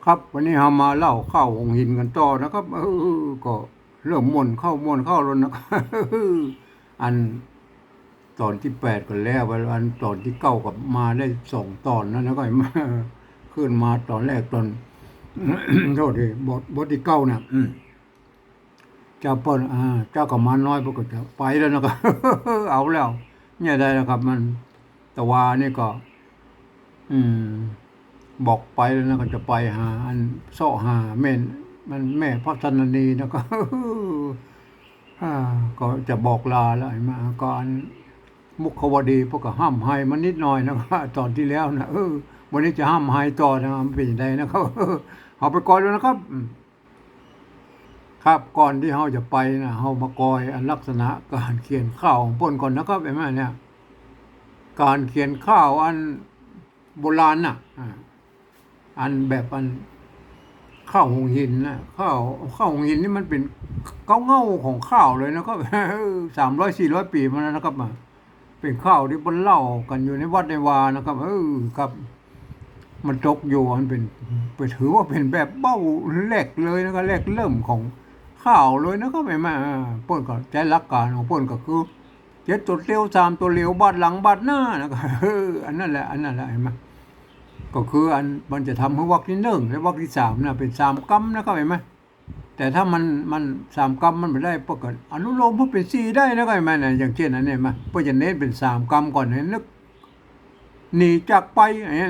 ครับวันนี้เรามาเล่าข้าวหงหินกันต่อนะครับก็เริ่มม่วนเข้าแล้วนะครับอันตอนที่8ก็แล้วอันตอนที่9กับมาได้2 ตอนแล้วก็มาขึ้นมาตอนแรกตอน โทษทีบทที่9เนี่ยเจ้าเปิ้ลเจ้ากับมาน้อยพวกก็จะไปแล้วนะครับ เอาแล้วเนี่ยได้แล้วครับ มันแต่ว่านี่ก็ อืมบอกไปแล้วนะก็จะไปหาอันเสาะหาแม่นมันแม่พระธนนีนะก็ อ่าก็จะบอกลาแล้วไอ้มาก็อันมุขวดีพวกก็ห้ามให้มันนิดหน่อยนะ ครับตอนที่แล้วนะวันนี้จะห้ามให้ต่อนะมันเป็นยังไงนะครับ เอาไปก่อนแล้วนะครับครับก่อนที่เราจะไปนะเรามากอยอันลักษณะการเขียนข้าวของเพิ่นก่อนนะครับไอ้แม่เนี่ยการเขียนข้าวอันโบราณน่ะอันแบบอันข้าวหงหินนะข้าวหงหินนี่มันเป็นเง่าของข้าวเลยนะครับ 300-400 ปีมาแล้วนะครับเป็นข้าวที่บนเล่ากันอยู่ในวัดในวานะครับครับ มันตกอยู่มันเป็นไปถือว่าเป็นแบบเบ้าแรกเลยนะครับแรกเริ่มของข้าวเลยนะครับไอ้มาเปิ้นก็ใจรักการของเปิ้นก็คือ7 ตัวเร็ว3 ตัวเร็วบาดหลังบาดหน้านะครับอันนั้นแหละไอ้มาก็คืออันมันจะทำให้วรรคที่1และวรรคที่3นะเป็น3 กรรมนะครับเห็นไหมแต่ถ้ามัน3 กรรมมันไม่ได้ปกติอนุโลมเพื่อเป็น4ได้นะครับเห็นไหมนะอย่างเช่นอันนี้มาเพื่อจะเน้นเป็น3 กรรมก่อนให้นึกหนีจากไปอย่างนี้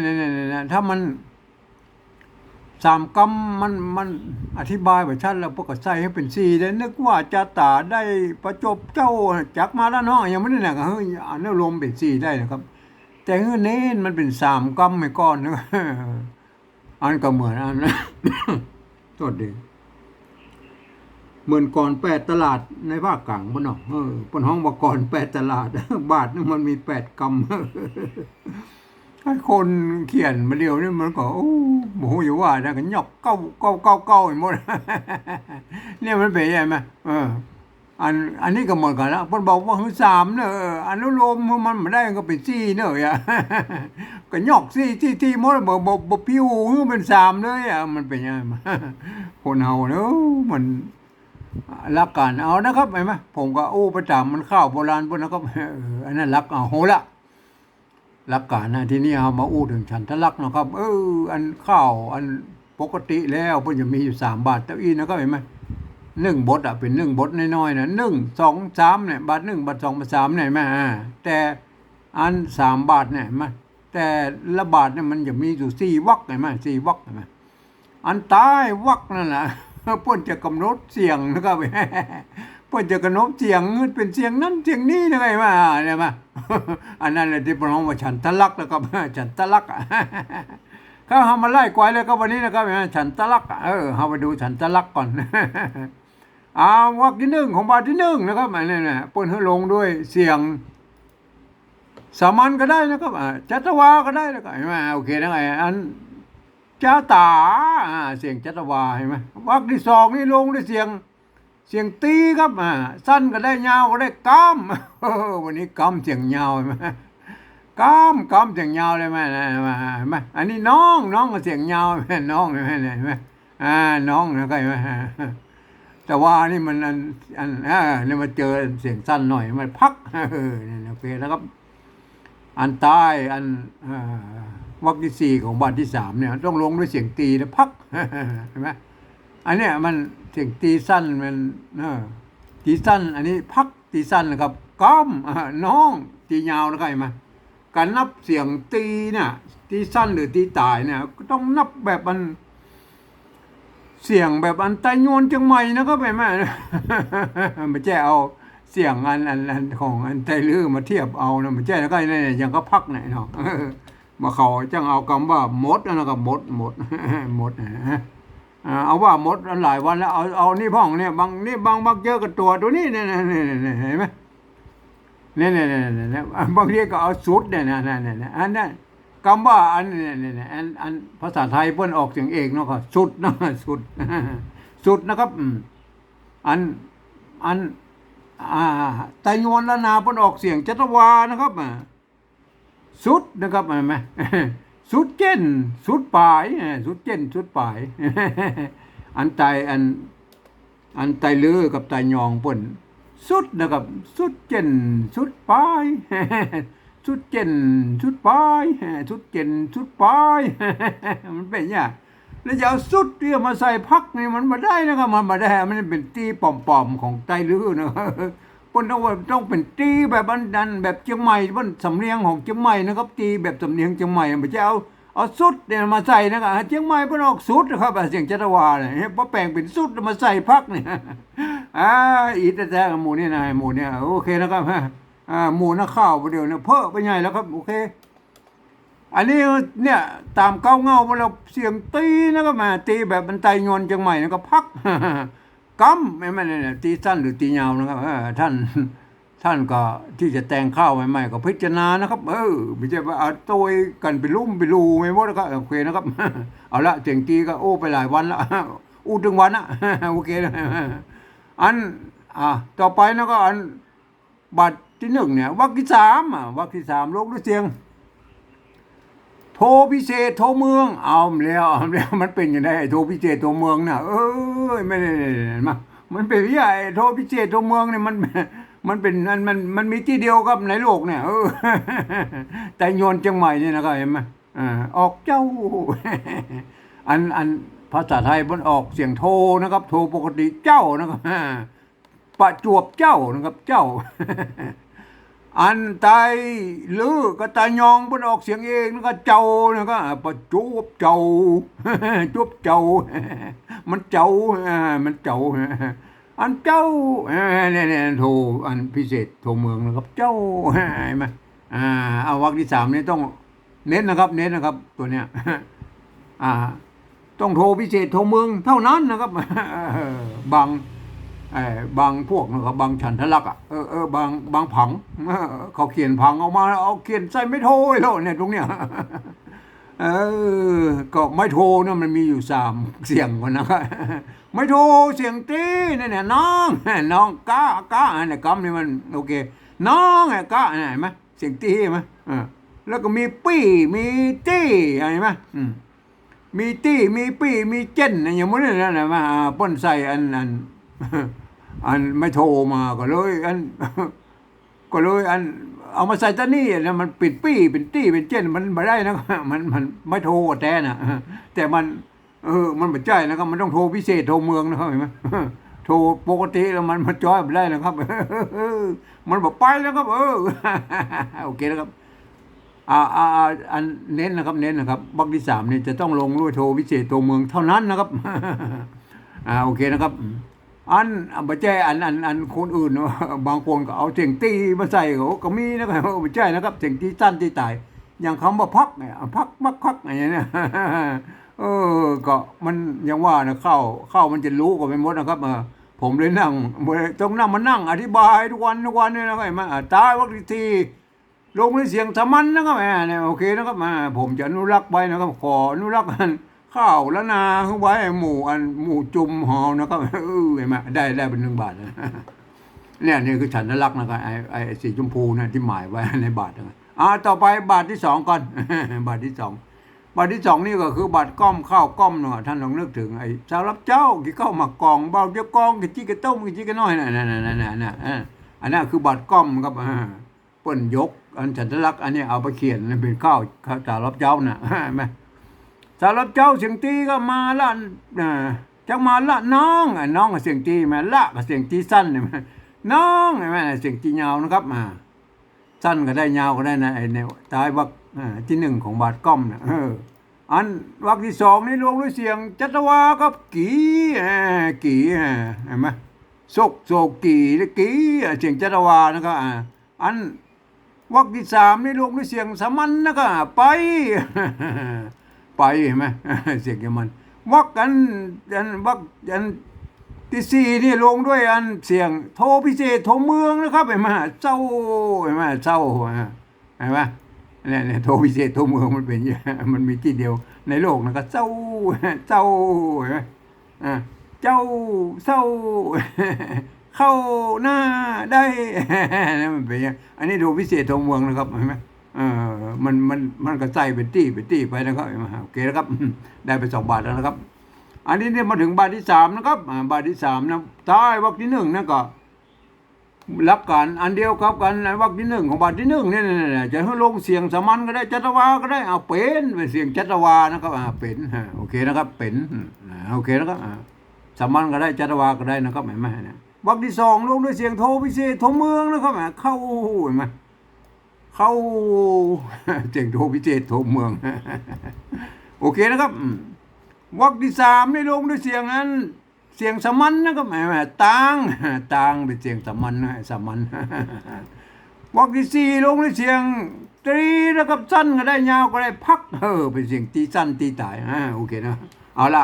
ถ้ามัน3 กรรมมันอธิบายไว้ชัดแล้วพวกก็ใส่ให้เป็น4ได้นึกว่าจะตาได้ประจบเจ้าจักมาแล้วเนาะยังไม่ได้นะเฮ้ยอนุโลมเป็น4ได้นะครับแต่เน้นมันเป็น3 กรรมไม่ก้อนนะ อันก็เหมือนอัน โทษดีเหมือนก่อน8 ตลาดในภาคกลางบ่เนาะปนห้องว่าก่อน8 ตลาด บาทนึงมันมี8 กรรม ให้คนเขียนมาเดียวนี่มันก็โอ้โหอยู่ว่านะก็หยอกเก้าหมด เนี่ยมันเป็นยังไงอันนี้ก็เหมือนกันแล้วเพิ่นบอกว่าคือ3เนอะอนุโลมมันไม่ได้ก็เป็น4เนอะ ก็หยอก4หมดบ่พิวคือเป็น3เลยมันเป็นยังไง คนเฮาเนอะมันรักกันเอานะครับเห็นไหมผมก็ประจำมันข้าวโบราณพวกนั้นก็อันนั้นรักเอาโหละรักกันนะที่นี่เอามาถึงฉันทะลักนะครับอันข้าวอันปกติแล้วเพิ่นจะมีอยู่3 บาทเต้าอี้นะครับเห็นไหม1 บทเป็น1 บทน้อยๆนะ1 2 3เนี่ยบาท1 บาท 2 บาท 3เนี่ยแม่แต่อัน3 บาทเนี่ยมาแต่ละบาทเนี่ยมันจะมีอยู่4 วรรคเห็นไหม4 วรรคเห็นไหมอันท้ายวรรคนั่นแหละ เพิ่นจะกำหนดเสียงนะครับ เพิ่นจะกำหนดเสียงเป็นเสียงนั้นเสียงนี้นะไงมาเนี่ยมา อันนั้นแหละที่พระองค์ว่าฉันทะลักแล้วก็ ฉันทะลักเขาทำมาไล่กวายเลยก็วันนี้นะครับฉันทะลักเอาไปดูฉันทะลักก่อน วรรคที่1ของบาทที่1นะครับอันนี้นะเปิ้นให้ลงด้วยเสียงสามัญก็ได้นะครับจัตวาก็ได้แล้วก็เห็นไหมโอเคนะไงอันจ้าตาเสียงจัตวาเห็นไหมวรรคที่2นี่ลงด้วยเสียงตีครับสั้นก็ได้ยาวก็ได้ก้ามวันนี้ก้ามเสียงยาวเห็นไหมก้ามเสียงยาวเลยไหมเห็นไหมอันนี้น้องก็เสียงยาวไหมน้องเห็นไหมน้องนะก็เห็นไหมแต่ว่านี่มันนี่มาเจอเสียงสั้นหน่อยมันพักนี่โอเคนะครับอันใต้อันวรรคที่4ของบาทที่3เนี่ยต้องลงด้วยเสียงตีนะพักเห็นไหมอันเนี้ยมันเสียงตีสั้นมันตีสั้นอันนี้พักตีสั้นนะครับก้อมน้องตียาวแล้วก็เห็นไหมการนับเสียงตีเนี่ยตีสั้นหรือตีตายเนี่ยก็ต้องนับแบบมันเสียงแบบอันไตโยนจังใหม่นะครับแม่ไม่ใช่เอาเสียงอันของอันไตลือมาเทียบเอานะไม่ใช่แล้วก็เนี่ยยังก็พักไหนเนาะมาเขาจังเอาคำว่ามดนะครับมดมดเอาว่ามดหลายวันแล้วเอานี่พ่องเนี่ยบางเจอกับตัวนี้เนี่ยเห็นไหมเนี่ยบางทีก็เอาสุดเนี่ยอันนั้นคำว่าอันภาษาไทยเพิ่นออกเสียงเอกเนาะก็สุดนะสุดนะครับอันไตยวนละนาเพิ่นออกเสียงจัตวานะครับสุดนะครับเห็นไหม สุดเจนสุดปลายสุดเจนสุดปลาย อันไตอันไตลือกับไตยองเปิ่นสุดนะครับสุดเจนสุดปลาย สุดเจนสุดปลายสุดเจนสุดปลาย มันเป็นอย่างแล้วจะเอาสุดที่มาใส่พักนี่มันมาได้นะครับมันมาได้มันเป็นตีปอมๆของไตลือนะครับ เพิ่นต้องเป็นตีแบบอันแบบเชียงใหม่เพิ่นสำเนียงของเชียงใหม่นะครับตีแบบสำเนียงเชียงใหม่ไม่ใช่เอาสุดเนี่ยมาใส่นะครับเชียงใหม่เพิ่นออกสุดนะครับเสียงจัตวาเนี่ยพอแปลงเป็นสุดมาใส่พักเนี่ย อีแท้ๆหมู่นี่นะหมู่เนี่ยโอเคนะครับหมู่นักข่าวประเดี๋ยวเนี่ยเพ้อไปใหญ่แล้วครับโอเคอันนี้เนี่ยตามเก้าเงาเวลาเสียงตีนะครับมาตีแบบมันไตงอนเชียงใหม่นะก็พัก กัมไม่เนี่ยตีสั้นหรือตียาวนะครับท่านก็ที่จะแต่งข้าวใหม่ๆก็พิจารณานะครับไม่ใช่ว่าเอาตัวกันไปลุ่มไปรูไม่หมดนะครับโอเคนะครับ เอาละเสียงตีก็โอ้ไปหลายวันละ อู้ถึงวันนะ โอเคนะ อันต่อไปนะก็อันบัตรที่หนึ่งเนี่ยวรรคที่สามวรรคที่สามลงด้วยเสียงโทพิเศษโทเมืองเอาแล้วมันเป็นยังไงโทพิเศษโทเมืองน่ะไม่ได้มามันเป็นใหญ่โทพิเศษโทเมืองเนี่ยมันเป็นมันมีที่เดียวครับในโลกเนี่ยแต่โยนเชียงใหม่นี่นะครับเห็นไหมออกเจ้า อันภาษาไทยมันออกเสียงโทนะครับโทปกติเจ้านะครับประจวบเจ้านะครับเจ้า อันไตลือก็ตายองมันออกเสียงเองแล้วก็เจ้านะครับประจวบเจ้า จวบเจ้า มันเจ้ามันเจ้า อันเจ้าเนี่ยโทอันพิเศษโทเมืองนะครับเจ้าเห็นไหมเอาวรรคที่สามนี่ต้องเน้นนะครับเน้นนะครับตัวเนี้ย ต้องโทรพิเศษโทรเมืองเท่านั้นนะครับ บางพวกนะครับบางฉันทลักษ์บางผังเขาเขียนผังออกมาเอาเขียนใส่ไม่โทรแล้วเนี่ยตรงเนี้ย ก็ไม่โทรนะมันมีอยู่สามเสียงก่อนนะครับ ไม่โทรเสียงตีเนี่ยน้องน้องก้าเนี่ยกำนี่มันโอเคน้องก้าเห็นไหมเสียงตีไหมแล้วก็มีปี้มีตี้เห็นไหมมีตี้มีปี้มีเจนอย่างนี้นั่นนะมาป้นใส่อัน ไม่โทรมาก็เลยเอามาใส่ตานี่นะมันปิดปี้เป็นตี้เป็นเจนมันไม่ได้นะ มันไม่โทรแต่นะแต่มันไม่ใช่นะครับมันต้องโทรพิเศษโทรเมืองนะครับเห็นไหม โทรปกติแล้วมันจ้อยไม่ได้นะครับ มันบอกไปแล้วครับ โอเคนะครับอันเน้นนะครับวรรคที่สามเนี่ยจะต้องลงด้วยโทพิเศษโทเมืองเท่านั้นนะครับ โอเคนะครับอันไม่ใช่อันคนอื่น บางคนก็เอาเสียงตีมาใส่ก็มีนะครับไม่ใช่นะครับเสียงตีสั้นตีตายอย่างคำว่าพักเนี่ยพักมักพักอะไรเนี่ย ก็มันยังว่านะเข้ามันจะรู้ก็ไปหมดนะครับผมเลยนั่งต้องนั่งมานั่งอธิบายทุกวันเนี่ยนะครับไอ้มาตายวรรคที่สี่ลงในเสียงสามัญนะครับเนี่ยโอเคนะครับผมจะอนุรักษ์ไว้นะครับขออนุรักษ์กันข้าวละนาไว้หมู่จุ่มหอนะครับเห็นไหมได้เป็น1 บาทนะเนี่ยนี่คือฉันทลักษณ์นะครับไอ้สีชมพูนะที่หมายไว้ในบาทนะต่อไปบาทที่สองก่อน บาทที่สองนี่ก็คือบาทก้อมข้าวก้อมเนาะท่านลองนึกถึงไอ้สาวรับเจ้ากี่ข้าวหมักกองเบาเจ้ากองกี่จี้กี่ต้มกี่จี้กี่น้อยนั่นอันนั้นคือบาทก้อมครับเปิ้นยกอันฉันทลักษณ์อันนี้เอาไปเขียนเป็นข้าวสาวรับเจ้าน่ะไหมสาวรับเจ้าเสียงตีก็มาละจักมาละน้องเสียงตีมาละก็เสียงตีสั้นเนี่ยน้องเห็นไหมเสียงตียาวนะครับสั้นก็ได้ยาวก็ได้นะไอ้เนี่ยตายวรรคที่หนึ่งของบาทก้อมนะอันวรรคที่สองนี่รวมด้วยเสียงจัตวาครับกี่เห็นไหมโศกกี่เสียงจัตวานะครับอันวรรคที่สามนี่รวมด้วยเสียงสามัญนะครับไป ไปเห็นไหม เสียงยมันวรรควรรคที่สี่นี่ลงด้วยอันเสียงโทพิเศษโทเมืองนะครับเห็นไหมเศร้าเห็นไหมเศร้าเห็นไหมเนี่ยโทพิเศษโทเมืองมันเป็นมันมีที่เดียวในโลกนะครับเศร้าเห็นไหมเจ้าเศร้า เข้าหน้าได้ นั่นมันเป็นอันนี้โทพิเศษโทเมืองนะครับเห็นไหม มันก็ใส่เป็นตี้ไปนะครับโอเคนะครับได้ไป2 บาทแล้วนะครับ อันนี้เนี่ยมาถึงบาทที่3นะครับบาทที่3นะท้ายวรรคที่1นะก็หลักการอันเดียวครับกันวรรคที่1ของบาทที่1เนี่ยจะให้ลงเสียงสามัญก็ได้จัตวาก็ได้เอาเป็นเสียงจัตวานะครับเป็นโอเคนะครับเป็นโอเคนะครับสามัญก็ได้จัตวาก็ได้นะครับเห็นไหมเนี่ยวรรคที่2ลงด้วยเสียงโทพิเศษโทเมืองนะครับเข้าเห็นไหมเข้าเสียงโทพิเศษโทเมืองโอเคนะครับวรรคที่3นี่ลงด้วยเสียงนั้นเสียงสามัญนะครับต่างเป็นเสียงสามัญสามัญวรรคที่4ลงด้วยเสียงตรีนะครับสั้นก็ได้ยาวก็ได้พักเป็นเสียงตีสั้นตีตายโอเคนะเอาละ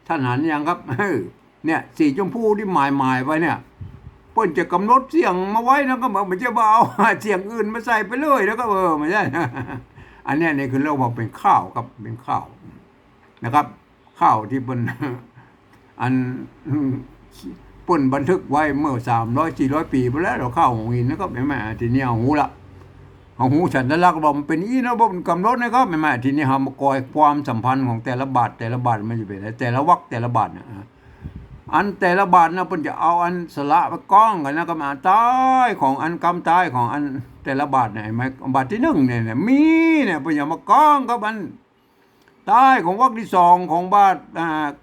ท่านหันยังครับเนี่ยสีชมพูที่หมายไว้เนี่ยเพิ่นจะกำหนดเสียงมาไว้นะก็มันจะเอาเสียงอื่นมาใส่ไปเลยแล้วก็ไม่ใช่อันนี้นี่คือเราบอกเป็นข้าวครับเป็นข้าวนะครับข้าวที่เป็นอันป่นบันทึกไว้เมื่อ300-400 ปีไปแล้วเราข้าวของอินนะครับแม่ทีนี้เอาหูละเอาหูฉันทะลักบอกมันเป็นอีนะบอกมันกำหนดนะครับแม่ทีนี้หามากอยความสัมพันธ์ของแต่ละบาทมันจะเป็นแต่ละวรรคแต่ละบาทนะอันแต่ละบาทนะเพิ่นจะเอาอันสละไปก้องกันนะก็มาใต้ของอันกำใต้ของอันแต่ละบาทเนี่ยไหมบาทที่1เนี่ยมีเนี่ยเพิ่นจะมาก้องกับอันใต้ของวรรคที่2ของบาท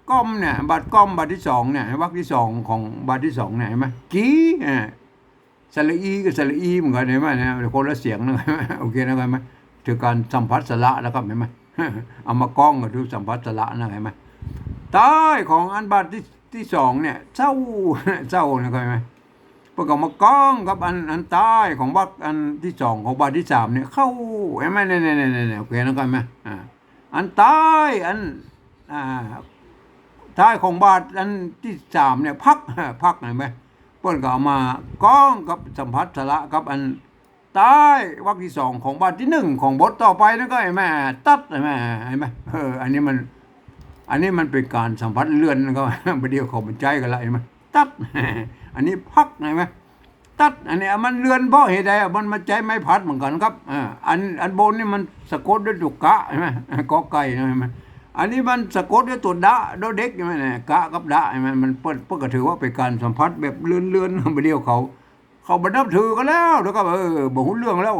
ก้อมเนี่ยบาทก้อมบาทที่2เนี่ยวรรคที่2ของบาทที่2เนี่ยเห็นไหมกี้สระอีกับสระอีเหมือนกันเห็นไหมเนี่ยคนละเสียงนะโอเคนะเห็นไหมถือการสัมผัสสละนะครับเห็นไหมเอามาก้องกับทุกสัมผัสสละนะเห็นไหมใต้ของอันบาทที่2เนี่ยเศร้านะครับเห็นไหมพวกเขามาก้องกับอันใต้ของวรรคอันที่2ของบาทที่3เนี่ยเข้าเห็นไหมเนี่ยโอเคนะครับเห็นไหมอันใต้อันใต้ของบาทอันที่3เนี่ยพักเห็นไหมเปิ้นก็เอามาก้องกับสัมผัสสละกับอันใต้วรรคที่2ของบาทที่1ของบทต่อไปนั่นก็เห็นไหมตัดเห็นไหมอันนี้มันเป็นการสัมผัสเลื่อนก็ประเดี๋ยวเขามันใจกันละเห็นไหมตัดอันนี้พักเห็นไหมตัดอันนี้มันเลื่อนเพราะเหตุใดมันมาใจไม่พัดเหมือนกันครับอันบนนี่มันสะกดด้วยตัวกะใช่ไหมกอไก่ใช่ไหมอันนี้มันสะกดด้วยตัวดะดอเด็กใช่ไหมเนี่ยกะกับดะใช่ไหมมันเปิ้ลก็ถือว่าเป็นการสัมผัสแบบเลื่อนประเดี๋ยวเขาบรรทับถือกันแล้วก็บอกหุ่นเรื่องแล้ว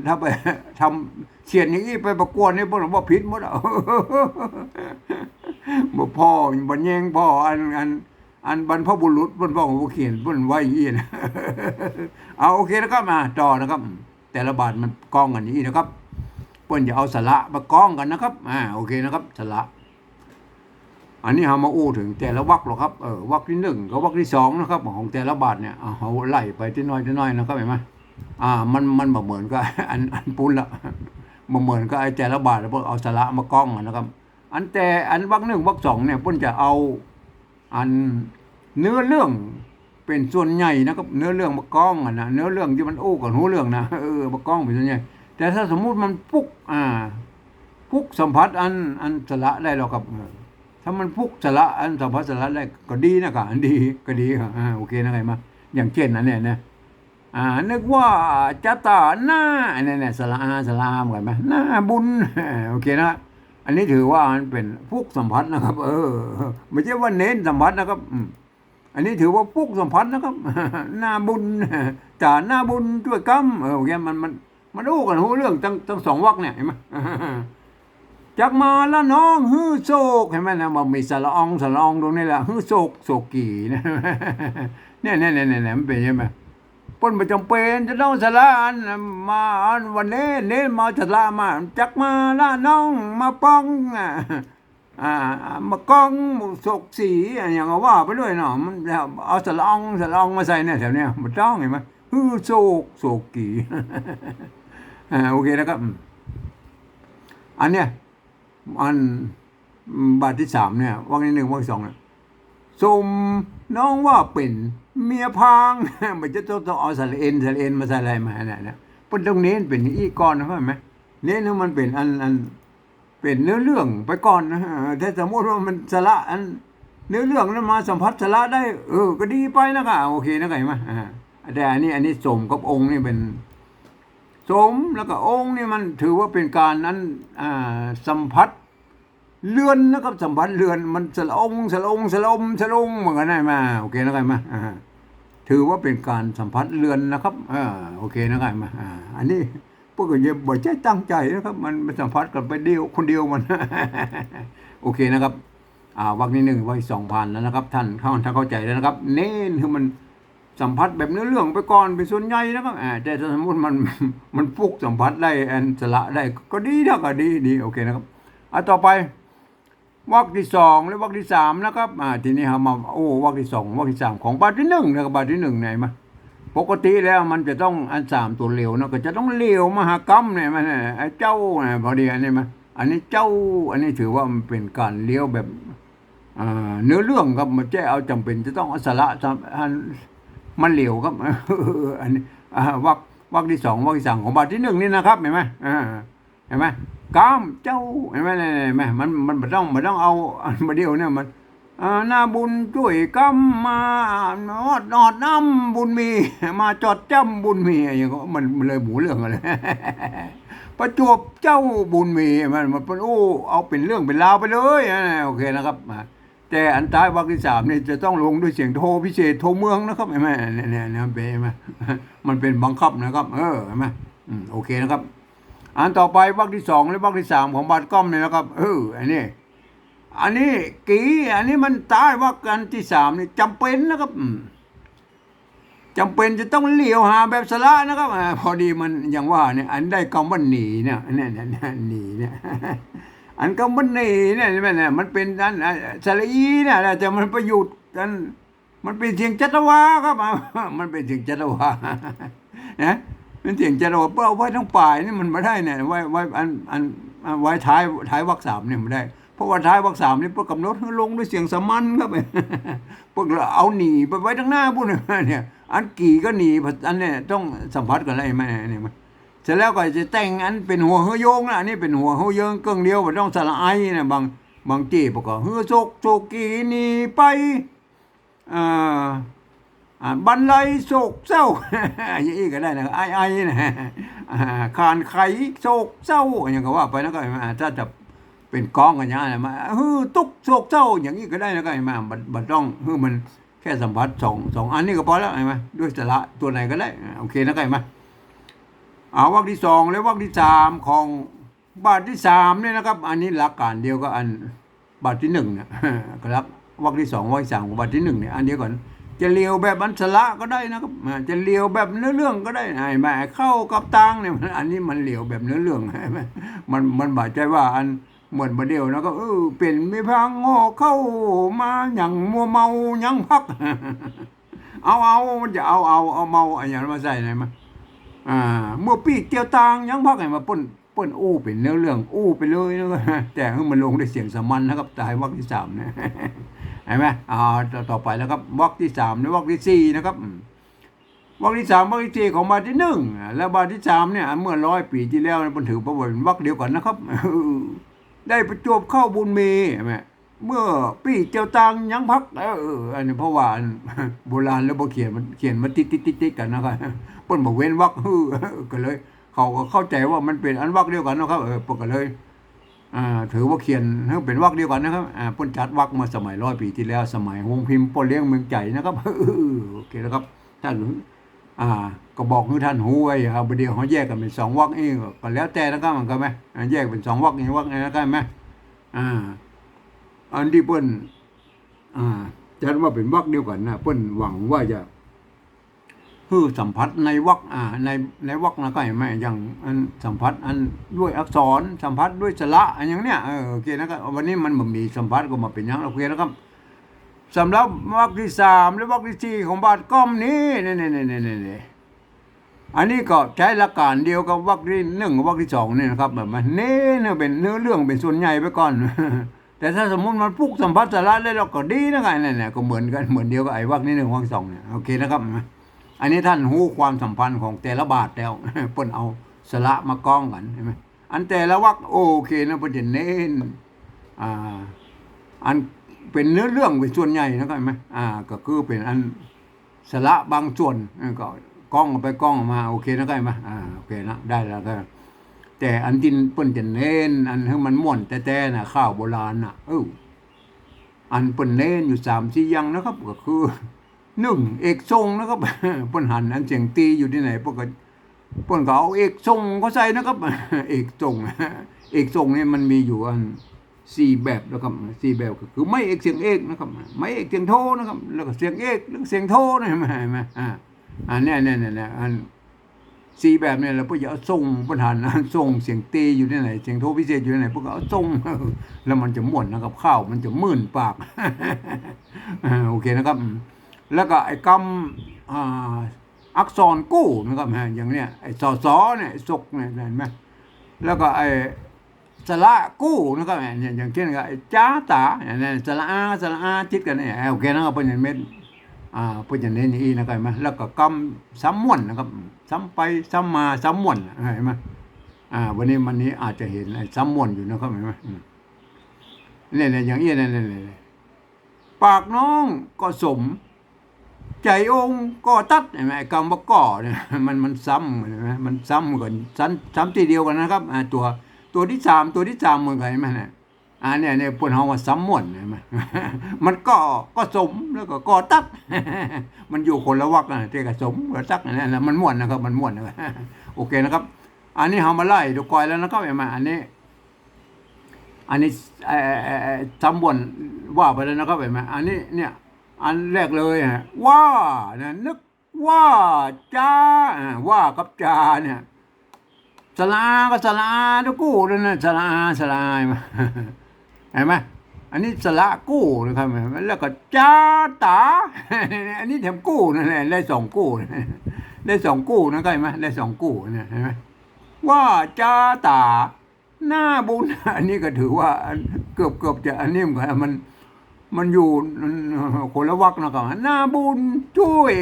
ถ้าไปทำเขียนอย่างนี้ไปประกวดนี่เปิ้ลว่าผิดหมดบ่พ่อบ่แยงพ่ออันบรรพบุรุษเปิ้นบอกว่าเขียนเปิ้นไว้อย่างนี้นะเอาโอเคนะครับมาต่อนะครับแต่ละบาทมันกองกันอย่างนี้นะครับเปิ้นจะเอาสระมากองกันนะครับโอเคนะครับสระอันนี้เรามาอู้ถึงแต่ละวรรคหรอกครับวรรคที่1กับวรรคที่2นะครับของแต่ละบาทเนี่ยเอาไล่ไปที่น้อยนะครับเห็นไหมมันบ่เหมือนกับอันปุ้นละบ่เหมือนกับไอ้แต่ละบาทแล้วเพิ่นเอาสระมากองกันนะครับอันวรรค1วรรค2เนี่ยเพิ่นจะเอาอันเนื้อเรื่องเป็นส่วนใหญ่นะครับเนื้อเรื่องมากองนะเนื้อเรื่องที่มันอู้กับหูเรื่องนะมากองเป็นส่วนใหญ่แต่ถ้าสมมุติมันพุกสัมผัสอันสระได้หรอกครับถ้ามันพุกสระอันสัมผัสสระได้ก็ดีนะครับอันดีก็ดีครับโอเคนะไงมาอย่างเช่นอันเนี้ยนะนึกว่าจะตาหน้าเนี่ยสระเหมือนไหมหน้าบุญโอเคนะอันนี้ถือว่ามันเป็นพุกสัมผัสนะครับไม่ใช่ว่าเน้นสัมผัสนะครับอันนี้ถือว่าพุกสัมผัสนะครับหน้าบุญจ่าหน้าบุญด้วยกรรมโอเคมันอู้กันหูเรื่องตั้ง2 วรรคเนี่ยเห็นไหมจากมาละน้องฮือโศกเห็นไหมนะมันมีสระองตรงนี้แหละฮือโศกกี่นะเนี่ยมันเป็นยังไงปนประจำเป็นจะต้องสละอันมาวันนี้เน้นมาสละมาจากมาละน้องมาป้องมากองโศกสีอย่างว่าไปด้วยเนาะมันเอาสละองมาใส่เนี่ยแถวเนี้ยมันต้องเห็นไหมฮือโศกกี่โอเคนะครับอันเนี้ยอันบาทที่3เนี่ยวรรคที่1วรรคที่2เนี่ยสมน้องว่าเป็นเมียพางมันจะต้องเอาสระเอ็นมาใส่อะไรมาเนี่ยเพิ่นต้องเน้นเป็นอีก่อนนะเห็นไหมเน้นให้มันเป็นอันเป็นเนื้อเรื่องไปก่อนนะถ้าสมมติว่ามันสระอันเนื้อเรื่องนั้นมาสัมผัสสระได้ก็ดีไปนะครับโอเคนะไงมาแต่อันนี้สมกับองค์นี่เป็น สมแล้วก็องค์นี่มันถือว่าเป็นการนั้นสัมผัสเรือนนะครับสัมผัสเรือนมันสละองสละองสละอมสละองเหมือนกันได้มาโอเคนะครับมาถือว่าเป็นการสัมผัสเรือนนะครับโอเคนะครับมาอันนี้พวกก็อย่าบ่ใจตั้งใจนะครับมันสัมผัสกันไปเดียวคนเดียวมัน โอเคนะครับวรรคที่หนึ่งวรรคที่สองผ่านแล้วนะครับท่านเข้าใจแล้วนะครับเน้นคือมันสัมผัสแบบเนื้อเรื่องไปก่อนเป็นส่วนใหญ่นะครับแต่ถ้าสมมติมันฟุกสัมผัสได้สละได้ก็ดีนะก็ดีโอเคนะครับต่อไปวรรคที่สองและวรรคที่สามนะครับทีนี้เรามาวรรคที่สองวรรคที่สามของบาทที่หนึ่งนะครับบาทที่หนึ่งไหนมาปกติแล้วมันจะต้องอันสามตัวเร็วนะก็จะต้องเร็วมหากรรมเนี่ยมันไอ้เจ้าพอดีอันนี้มาอันนี้เจ้าอันนี้ถือว่ามันเป็นการเลี้ยวแบบเนื้อเรื่องครับมันจะเอาจำเป็นจะต้องเอาสาระมันเหลวครับอันนี้วรรคที่สองวรรคที่สามของบาทที่หนึ่งนี่นะครับเห็นไหมเห็นไหมกามเจ้าเห็นไหมมันไม่ต้องเอาอันมาเดียวเนี่ยมันหน้าบุญช่วยกำมานอดน้ำบุญมีมาจอดจ้ำบุญมีอย่างก็มันเลยหมูเรื่องอะไร ประจวบเจ้าบุญมีมันเป็นเอาเป็นเรื่องเป็นราวไปเลยโอเคนะครับแต่อันท้ายวรรคที่สามนี่จะต้องลงด้วยเสียงโทพิเศษโทเมืองนะครับเห็นไหมเนี่ยเป็นไหมมันเป็นบังคับนะครับเห็นไหมโอเคนะครับอันต่อไปวรรคที่สองและวรรคที่สามของบาทก้อมเนี่ยนะครับอันนี้อันนี้มันท้ายวรรคกันที่สามนี่จำเป็นนะครับจำเป็นจะต้องเลี้ยวหาแบบสละนะครับพอดีมันอย่างว่าเนี่ยอันได้คำว่าหนีเนี่ยเนี่ยหนีเนี่ยอันคำว่าหนีเนี่ยมันเป็นอันสระอีเนี่ยแต่มันประยุทธ์กันมันเป็นเสียงจัตวาครับมันเป็นเสียงจัตวานะเป็นเสียงจัตวาเพื่อเอาไว้ทั้งป่ายนี่มันไม่ได้เนี่ยไว้ไว้ท้ายวรรคสามเนี่ยไม่ได้เพราะว่าท้ายวรรคสามนี่พวกกำหนดให้ลงด้วยเสียงสมัญครับพวกเราเอาหนีไปไว้ทั้งหน้าพวกเนี่ยอันกี่ก็หนีอันเนี่ยต้องสัมผัสกันอะไรไหมเนี่ยมันเสร็จแล้วก็จะแต่งอันเป็นหัวเฮยโยงนะอันนี้เป็นหัวเฮยโยงเกรื่องเดียวมันต้องสละไอเนี่ยบางจีประกอบเฮโศกกีนีไปบรรลัยโศกเศร้าอย่างนี้ก็ได้นะไอนะคานไขโศกเศร้าอย่างก็ว่าไปนะก็ถ้าจะเป็นกองกันอย่างนั้นมาตุกโศกเศร้าอย่างนี้ก็ได้นะก็มาบัดต้องมันแค่สัมผัสสองอันนี้ก็พอแล้วใช่ไหมด้วยสระตัวไหนก็ได้โอเคนะก็ไหมวรรคที่สองและวรรคที่สามของบาทที่สามเนี่ยนะครับอันนี้หลักการเดียวกับอันบาทที่หนึ่งเนี่ยก็รับวรรคที่สองวรรคที่สามของบาทที่หนึ่งเนี่ยอันเดียวก่อนจะเลียวแบบอันสละก็ได้นะครับจะเลียวแบบเนื้อเรื่องก็ได้ไอ้เข้ากับตังเนี่ยอันนี้มันเลียวแบบเนื้อเรื่องมันบาดใจว่าอันเหมือนมาเดียวนะก็เป็นไม่พังงอเข้ามาอย่างมัวเมายังพักเอามันจะเอาเมาอย่างนั้นมาใส่ไหนมาเมื่อปีเตียวตางยังพักไงมาป้นเป็นเนื้อเรื่องไปเลยนะแต่มันลงด้วยเสียงสมัญนะครับตายวรรคที่สามเนี่ยเห็นไหมต่อไปแล้วครับวรรคที่สามและวรรคที่สี่นะครับวรรคที่สามวรรคที่สี่ของบาทที่หนึ่งและบาทที่สามเนี่ยเมื่อ100 ปีที่แล้วมันถือว่าเป็นวรรคเดียวกันนะครับได้ประจวบเข้าบุญมีใช่ไหมเมื่อปีเตียวตางยังพักอันนี้เพราะว่าโบราณแล้วเขียนมาติดกันนะครับเปิ้นบอกเว้นวรรคก็เลยเขาก็เข้าใจว่ามันเป็นอันวรรคเดียวกันนะครับปกเลยถือว่าเขียนเป็นวรรคเดียวกันนะครับเปิ้นจัดวรรคมาสมัย100 ปีที่แล้วสมัยวงพิมพ์ป้นเลี้ยงเมืองใจนะครับโอเคแล้วครับท่านก็บอกให้ท่านหูไว้ครับเดี๋ยวเขาแยกกันเป็น2 วรรคเองก็แล้วแต่นะครับมันก็ไหมแยกเป็น2 วรรคนี้วรรคนี้นะครับไหมอันที่เปิ้นจัดว่าเป็นวรรคเดียวกันนะเปิ้นหวังว่าจะสัมผัสในวรรคในวรรคนะก็ไม่อย่างอันสัมผัสอันด้วยอักษรสัมผัสด้วยสระอันอย่างเนี้ยโอเคนะครับวันนี้มันมีสัมผัสก็มาเป็นอย่างโอเคนะครับสำหรับวรรคที่สามและวรรคที่สี่ของบาทก้อมนี้นี่อันนี้ก็ใช้หลักการเดียวกับวรรคที่หนึ่งกับวรรคที่สองนี่นะครับแบบมันเป็นเนื้อเรื่องเป็นส่วนใหญ่ไปก่อนแต่ถ้าสมมติมันพุกสัมผัสสระแล้วเราก็ดีนะไงเนี่ยก็เหมือนกันเหมือนเดียวกับไอ้วรรคที่หนึ่งวรรคที่สองเนี่ยโอเคนะครับอันนี้ท่านรู้ความสัมพันธ์ของแต่ละบาทแล้วเปิ้นเอาสระมากองกันใช่ไหมอันแต่ละวรรคโอเคนะเปิ้นจะเน้นอันเป็นเนื้อเรื่องเป็นส่วนใหญ่นะครับไหมก็คือเป็นอันสระบางส่วนก็ กล้องไปกล้องมาโอเคนะก็มาโอเคนะได้แล้วก็แต่อันที่เปิ้นจะเน้นอันให้มันม่วนแต่น่ะข้าวโบราณน่ะอันเปิ้นเน้นอยู่3-4อย่างนะครับก็คือ1เอกทรงนะครับ เปิ้นหันอันเสียงตีอยู่ที่ไหนเปิ้นก็เอาเอกทรงเขาใส่นะครับ เอกทรงเอกทรงเนี่ยมันมีอยู่อัน4แบบนะครับ4แบบก็คือไม่เอกเสียงเอกนะครับไม่เอกเสียงโทนะครับแล้วก็เสียงเอกแล้วเสียงโทนะเห็นไหมอันนี้อัน4แบบเนี่ยเราเพิ่นจะเอาทรงเปิ้นหันทรงเสียงตีอยู่ที่ไหนเสียงโทพิเศษอยู่ที่ไหนเพิ่นก็เอาทรง แล้วมันจะม่วนนะครับข้าวมันจะมื่นปาก โอเคนะครับแล้วก็ไอ้คำอักษรกู้นะครับอย่างเนี้ยไอ้สอสอเนี่ยศกเนี่ยเห็นไหมแล้วก็ไอ้สระกู้นะครับอย่างเช่นกับไอ้จ้าตาเนี่ยสระอาจิตกันเนี่ยโอเคนะครับเป็นอย่างเม็ดเพิ่นจะเน้นอย่างนี้นะครับเห็นไหมแล้วก็คำซ้ำม่วนนะครับซ้ำไปซ้ำมาซ้ำม่วนเห็นไหมวันนี้อาจจะเห็นไอ้ซ้ำม่วนอยู่นะครับเห็นไหมเนี่ยอย่างนี้เนี่ยปากน้องก็สมใจองค์ก็ตัดเห็นไหมคำว่าก่อเนี่ยมันซ้ำเห็นไหมมันซ้ำกันซ้ำทีเดียวกันนะครับตัวที่3เหมือนกันเห็นไหมเนี่ยเนี่ยพวกเราว่าซ้ำม่วนเห็นไหม มันก็สมแล้วก็ก่อตัด มันอยู่คนละวรรคนะที่กับสมกับตัดนั่นแหละมันม่วนนะครับมันม่วนนะครับ โอเคนะครับอันนี้เรามาไล่ดูก่อนแล้วนะครับเห็นไหมอันนี้ซ้ำม่วนว่าไปแล้วนะครับเห็นไหมอันนี้เนี่ยอันแรกเลยว่าเนี่ยนึกว่าจ้าว่ากับจาเนี่ยสลาก็สลาทุกกู้เลยนะสลามาเห็นไหมอันนี้สละกู้นะครับแล้วก็จ้าตา อันนี้แถมกู้นั่นแหละได้2กู้ได้2กู้นะก็เห็นไหมได้2กู้เนี่ยเห็นไหมว่าจ้าตาหน้าบุญ อันนี้ก็ถือว่าเกือบจะอันนี้มันอยู่คนละวรรคนะครับหน้าบุญช่วย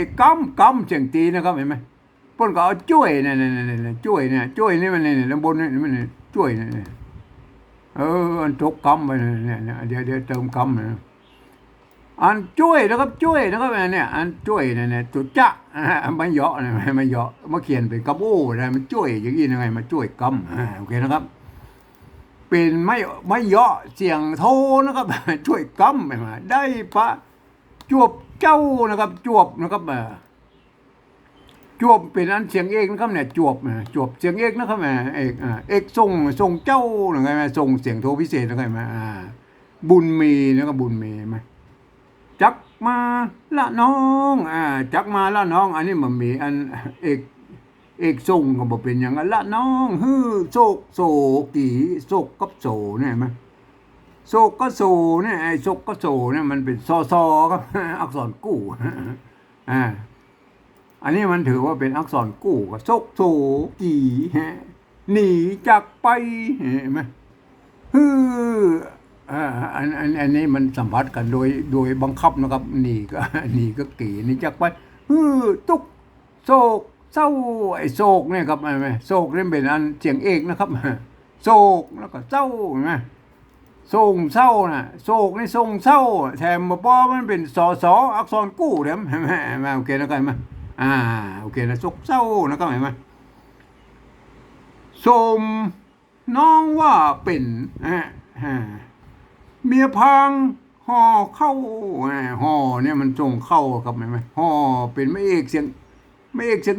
กำเสียงตีนะครับเห็นไหมเพิ่นก็เอาช่วยเนี่ยช่วยนี่มันเนี่ยลำบนนี่มันช่วยเนี่ยอันทกกำไปเนี่ยเดี๋ยวเติมกำนะอันช่วยนะครับเนี่ยอันช่วยเนี่ยจุดจะไม่เหยาะเนี่ยไม่เหยาะมาเขียนเป็นกระโบ้อะไรมันช่วยอย่างนี้ยังไงมาช่วยกำโอเคนะครับเป็นไม่เหยาะเสียงโทนะครับ ช่วยกำมาได้พระจวบเจ้านะครับจวบนะครับจวบเป็นอันเสียงเอกนะครับเนี่ยจวบเสียงเอกนะครับเอกทรงเจ้าหรือไงทรงเสียงโทพิเศษหรือไงบุญมีนะครับบุญมีไหมจักมาละน้องจักมาละน้องอันนี้มันมีอันเอกทรงก็บอกเป็นอย่างนั้นละน้องโศกี่โศกกับโศเนี่ยไหมโศกก็โศเนี่ยไอ้โศกก็โศเนี่ยมันเป็นซอครับ อักษรกู้อันนี้มันถือว่าเป็นอักษรกู้กับโศกี่หนีจากไปเห็นไหมอันนี้มันสัมผัสกันโดยบังคับนะครับหนีก็กี่หนีจากไปตุกโศกเศร้าไอ้โศกเนี่ยครับไหมโศกนี่เป็นอันเสียงเอกนะครับโศกแล้วก็เศร้าเห็นไหมทรงเศร้านะโศกนี่ทรงเศร้าแถมมาป้อมันเป็นสออักษรกู้เห็นไหมโอเคนะครับไหมโอเคนะโศกเศร้านะครับเห็นไหมสมน้องว่าเป็นเมียพังห่อเข้าห่อเนี่ยมันส่งเข้าครับเห็นไหมห่อเป็นไม่เอกเสียง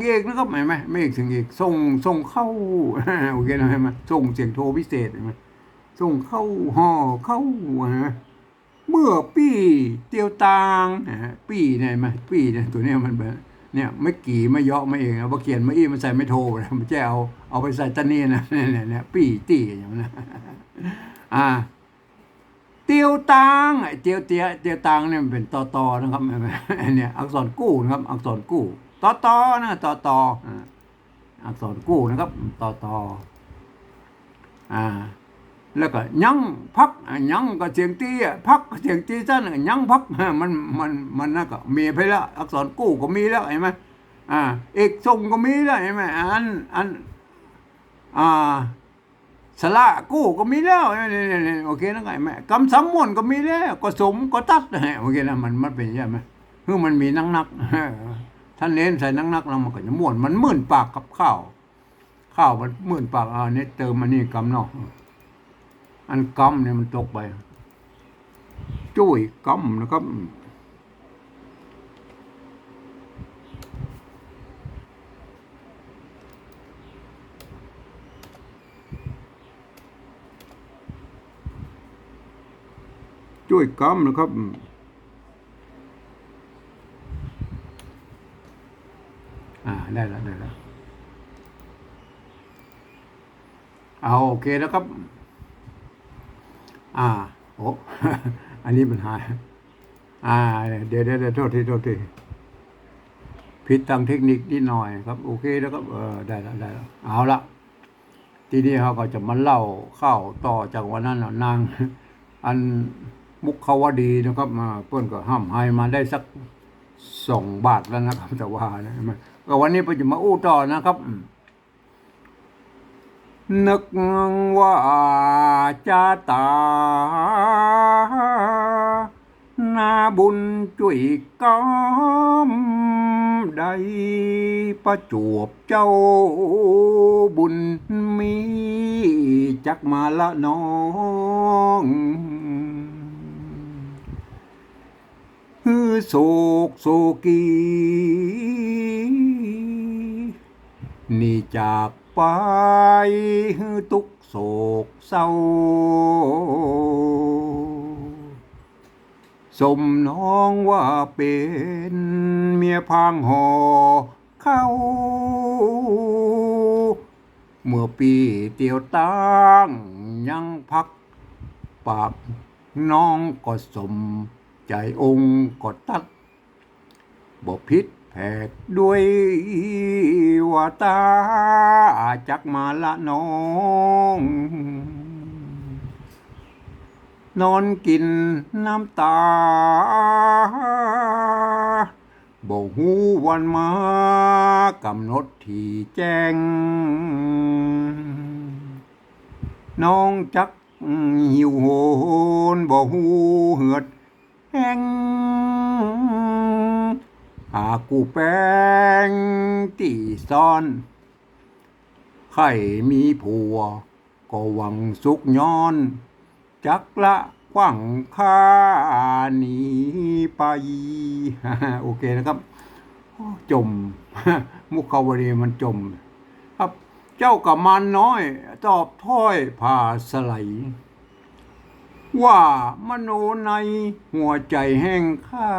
เอกนะครับเห็นไหมไม่เอกเสียงเอกส่งเข้า โอเคนะเห็นไหมส่งเสียงโทพิเศษเห็นไหมส่งเข้าห่อเข้าเมื่อปีเตียวตางปีเนี่ยไหมปีเนี่ยตัวเนี้ยมันแบบเนี่ยไม่กี่ไม่เยาะไม่เองเอาเขียนไม่มันใส่ไม่โทมันแจ้เอาไปใส่ตะนี่นะเนี่ยปีตีอย่างนั้นเตียวตางเตียวตางเนี่ยมันเป็นตอนะครับเนี่ยอักษรกู้นะครับอักษรกู้ตอนะตออักษรกู้นะครับตอแล้วก็ยังพักยังก็เสียงตีพักเสียงตีสั้นยังพักมันนั่นก็มีไปแล้วอักษรกู้ก็มีแล้วเห็นไหมเอกทรงก็มีแล้วเห็นไหมอันสละกู้ก็มีแล้วโอเคนะไงแม่กำสำมวนก็มีแล้วก็สมก็ตัดโอเคนะมันเป็นใช่ไหมคือมันมีนัก ท่านเน้นใส่นักๆแล้วมันก็จะม่วนมันมื่นปากกับข้าวมันมื่นปากเนี่ยเติมอันนี้กำนอกอันกำเนี่ยมันตกไปจุ้ยกำนะครับจุ้ยกำนะครับได้แล้วเอาโอเคแล้วครับโอ้ อันนี้มันหายเดี๋ยวโทษทีผิดทางเทคนิคนิดหน่อยครับโอเคแล้วครับได้แล้วเอาละทีนี้เขาก็จะมาเล่าข้าวต่อจากวันนั้นนางอันมุขาวดีนะครับมาเพื่อนก็ห้ามให้มาได้สัก2 บาทแล้วนะครับแต่ว่านะก็วันนี้ไปจะมาอู้ต่อนะครับนึกว่าจะตานาบุญจุยกำได้ประจวบเจ้าบุญมีจักมาละน้องโศกโศกีนี่จากไปทุกโศกเศร้าสมน้องว่าเป็นเมียพางห่อเข้าเมื่อปีเตียวตั้งยังพักปากน้องก็สมใจองค์ก็ตัดบ่พิษแผกด้วยว่าตาจักมาละน้องนอนกินน้ำตาบ่หูวันมากำหนดที่แจ้งน้องจักหิวโหนบ่หูเหือดแห้งหากูแป้งตีซ่อนไข่มีผัวก็หวังสุกย้อนจักละขว้างค่าหนีไป โอเคนะครับจม มุขาวดีมันจมครับเจ้ากับมันน้อยตอบถ้อยผ่าสไลว่ามโนในหัวใจแห้งข้า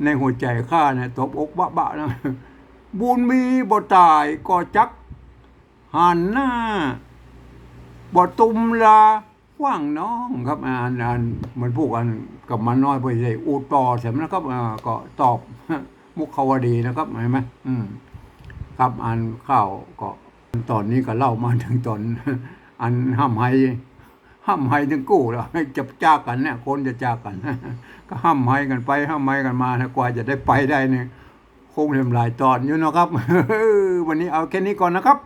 ในหัวใจข้าเนี่ยตบอกบะนะบุญมีบ่ตายก็จักหันหน้าบ่ตุมลาว่างน้องครับมันพูดกันกับมันน้อยไปใส่อูต่อเสร็จนะครับก็ตอบ มุขาวดีนะครับเห็นไหมครับอ่านข้าวก็ตอนนี้ก็เล่ามาถึงตอน อันห้ามให้ถึงกู้แล้วให้จะจากกันเนี่ยคนจะจากกัน ก็ห้ามให้กันไปห้ามให้กันมานะกว่าจะได้ไปได้เนี่ยคงทำลายตอนอยู่นะครับ วันนี้เอาแค่นี้ก่อนนะครับ